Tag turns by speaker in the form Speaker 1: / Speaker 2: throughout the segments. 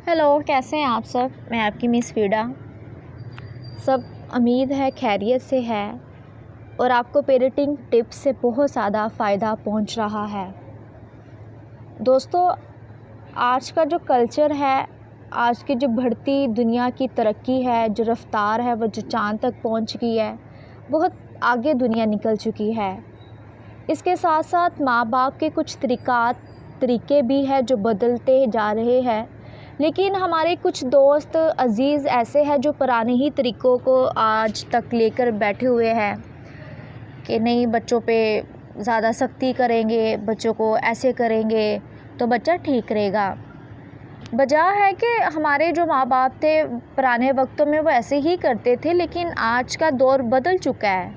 Speaker 1: Hello, कैसे हैं आप सब। मैं आपकी मिस फ़ीडा। सब उम्मीद है खैरियत से है और आपको पेरेंटिंग टिप्स से बहुत ज़्यादा फ़ायदा पहुंच रहा है। दोस्तों, आज का जो कल्चर है, आज की जो बढ़ती दुनिया की तरक्की है, जो रफ़्तार है, वो जो चाँद तक पहुंच गई है, बहुत आगे दुनिया निकल चुकी है। इसके साथ साथ माँ बाप के कुछ तरीके भी हैं जो बदलते जा रहे हैं। लेकिन हमारे कुछ दोस्त अज़ीज़ ऐसे हैं जो पुराने ही तरीक़ों को आज तक लेकर बैठे हुए हैं कि नहीं, बच्चों पे ज़्यादा सख्ती करेंगे, बच्चों को ऐसे करेंगे तो बच्चा ठीक रहेगा। वजह है कि हमारे जो माँ बाप थे पुराने वक्तों में वो ऐसे ही करते थे, लेकिन आज का दौर बदल चुका है।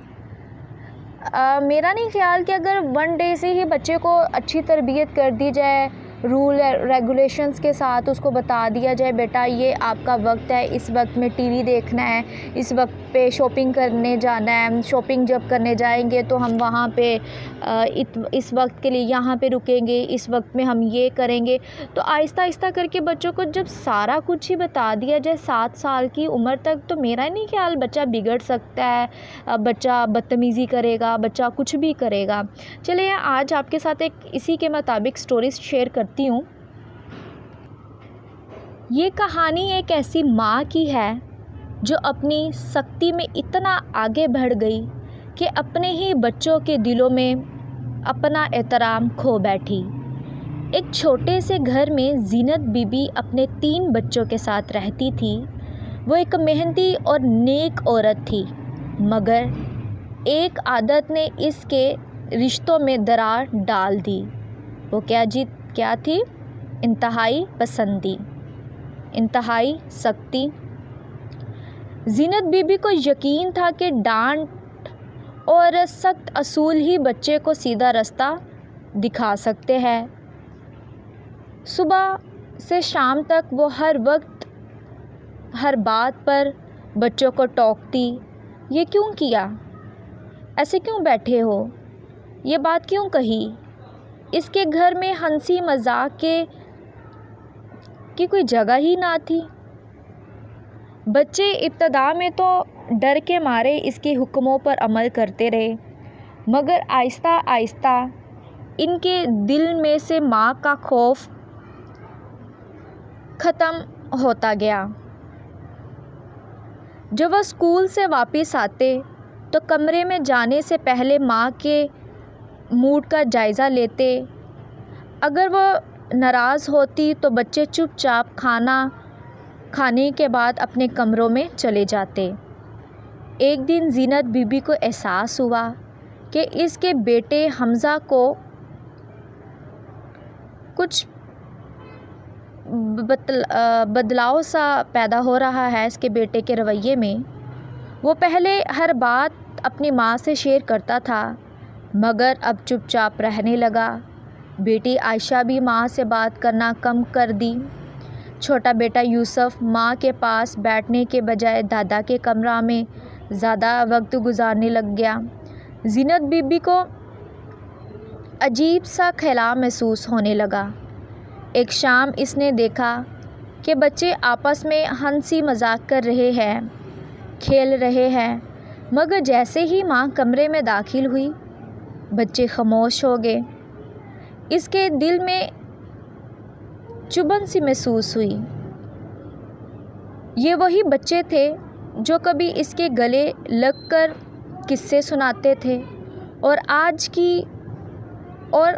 Speaker 1: मेरा नहीं ख्याल कि अगर वन डे से ही बच्चे को अच्छी तरबियत कर दी जाए, रूल रेगुलेशंस के साथ उसको बता दिया जाए, बेटा ये आपका वक्त है, इस वक्त में टीवी देखना है, इस वक्त पे शॉपिंग करने जाना है, शॉपिंग जब करने जाएंगे तो हम वहाँ पे इस वक्त के लिए यहाँ पे रुकेंगे, इस वक्त में हम ये करेंगे। तो आहिस्ता आहिस्ता करके बच्चों को जब सारा कुछ ही बता दिया जाए 7 साल की उम्र तक, तो मेरा नहीं ख्याल बच्चा बिगड़ सकता है, बच्चा बदतमीज़ी करेगा, बच्चा कुछ भी करेगा। चलिए आज आपके साथ एक इसी के मुताबिक स्टोरीज शेयर करती हूँ। ये कहानी एक ऐसी माँ की है जो अपनी सख्ती में इतना आगे बढ़ गई कि अपने ही बच्चों के दिलों में अपना एहतराम खो बैठी। एक छोटे से घर में ज़ीनत बीबी अपने 3 बच्चों के साथ रहती थी। वो एक मेहनती और नेक औरत थी, मगर एक आदत ने इसके रिश्तों में दरार डाल दी। वो क्या थी? इंतहाई पसंदी, इंतहाई सख्ती। ज़ीनत बीबी को यकीन था कि डांट और सख्त असूल ही बच्चे को सीधा रास्ता दिखा सकते हैं। सुबह से शाम तक वो हर वक्त हर बात पर बच्चों को टोकती। ये क्यों किया? ऐसे क्यों बैठे हो? ये बात क्यों कही? इसके घर में हंसी मजाक की कोई जगह ही ना थी। बच्चे इब्तदा में तो डर के मारे इसके हुक्मों पर अमल करते रहे, मगर आहिस्ता आहिस्ता इनके दिल में से माँ का खौफ ख़त्म होता गया। जब वह स्कूल से वापस आते तो कमरे में जाने से पहले माँ के मूड का जायज़ा लेते। अगर वो नाराज़ होती तो बच्चे चुपचाप खाने के बाद अपने कमरों में चले जाते। एक दिन ज़ीनत बीबी को एहसास हुआ कि इसके बेटे हमज़ा को कुछ बदलाव सा पैदा हो रहा है इसके बेटे के रवैये में। वो पहले हर बात अपनी माँ से शेयर करता था, मगर अब चुपचाप रहने लगा। बेटी आयशा भी माँ से बात करना कम कर दी। छोटा बेटा यूसुफ माँ के पास बैठने के बजाय दादा के कमरा में ज़्यादा वक्त गुजारने लग गया। ज़ीनत बीबी को अजीब सा ख़िलाफ़ महसूस होने लगा। एक शाम इसने देखा कि बच्चे आपस में हंसी मजाक कर रहे हैं, खेल रहे हैं, मगर जैसे ही माँ कमरे में दाखिल हुई, बच्चे खामोश हो गए। इसके दिल में चुभन सी महसूस हुई। ये वही बच्चे थे जो कभी इसके गले लगकर किस्से सुनाते थे, और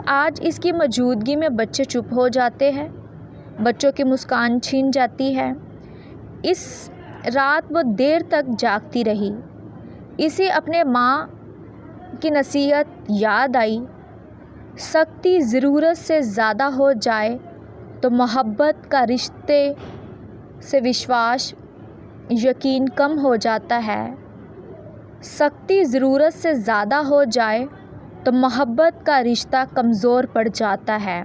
Speaker 1: आज इसकी मौजूदगी में बच्चे चुप हो जाते हैं, बच्चों की मुस्कान छीन जाती है। इस रात वो देर तक जागती रही। इसे अपने माँ की नसीहत याद आई, सख्ती ज़रूरत से ज़्यादा हो जाए तो मोहब्बत का रिश्ते से विश्वास यकीन कम हो जाता है। सख्ती ज़रूरत से ज़्यादा हो जाए तो मोहब्बत का रिश्ता कमज़ोर पड़ जाता है।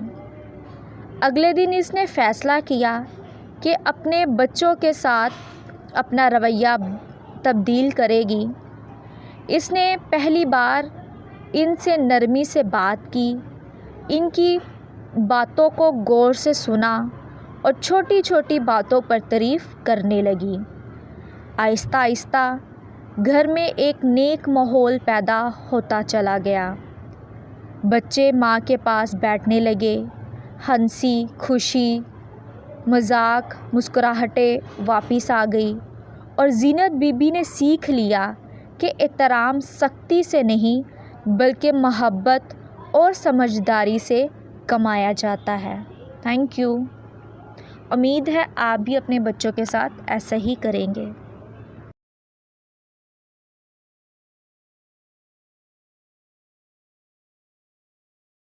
Speaker 1: अगले दिन इसने फ़ैसला किया कि अपने बच्चों के साथ अपना रवैया तब्दील करेगी। इसने पहली बार इनसे नरमी से बात की, इनकी बातों को गौर से सुना اور چھوٹی چھوٹی باتوں پر تعریف کرنے لگی۔ آہستہ آہستہ گھر میں ایک نیک ماحول پیدا ہوتا چلا گیا۔ بچے ماں کے پاس بیٹھنے لگے۔ ہنسی، خوشی، مذاق، مسکراہٹیں واپس آ گئی اور زینت بی بی نے سیکھ لیا کہ احترام سختی سے نہیں بلکہ محبت اور سمجھداری سے کمایا جاتا ہے۔ Thank you. امید ہے آپ بھی اپنے بچوں کے ساتھ ایسا ہی کریں گے۔